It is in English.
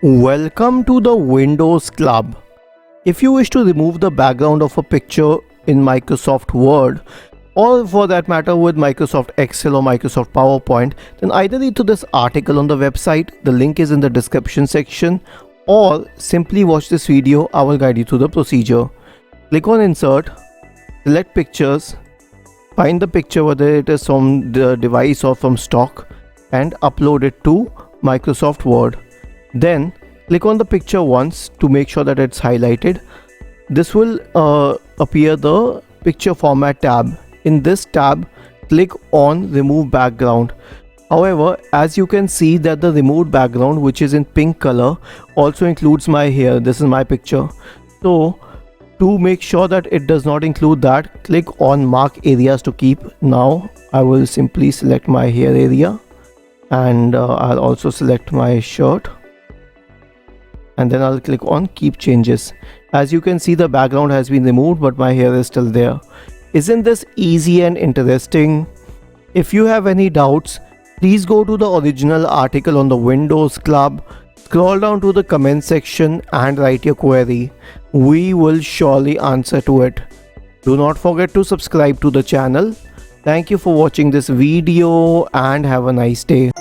Welcome to the Windows Club. If you wish to remove the background of a picture in Microsoft Word, or for that matter with Microsoft Excel or Microsoft PowerPoint, then either read to this article on the website, the link is in the description section, or simply watch this video. I will guide you through the procedure. Click on Insert, select Pictures, find the picture whether it is from the device or from stock, and upload it to Microsoft Word. Then click on the picture once to make sure that it's highlighted. This will appear the picture format tab. In this tab, click on remove background. However, as you can see that the removed background, which is in pink color, also includes my hair. This is my picture. So to make sure that it does not include that, click on mark areas to keep. Now I will simply select my hair area, and I'll also select my shirt, and then I'll click on keep changes. As you can see, the background has been removed but my hair is still there. Isn't this easy and interesting? If you have any doubts, please go to the original article on the Windows Club, scroll down to the comment section and write your query. We will surely answer to it. Do not forget to subscribe to the channel. Thank you for watching this video and have a nice day.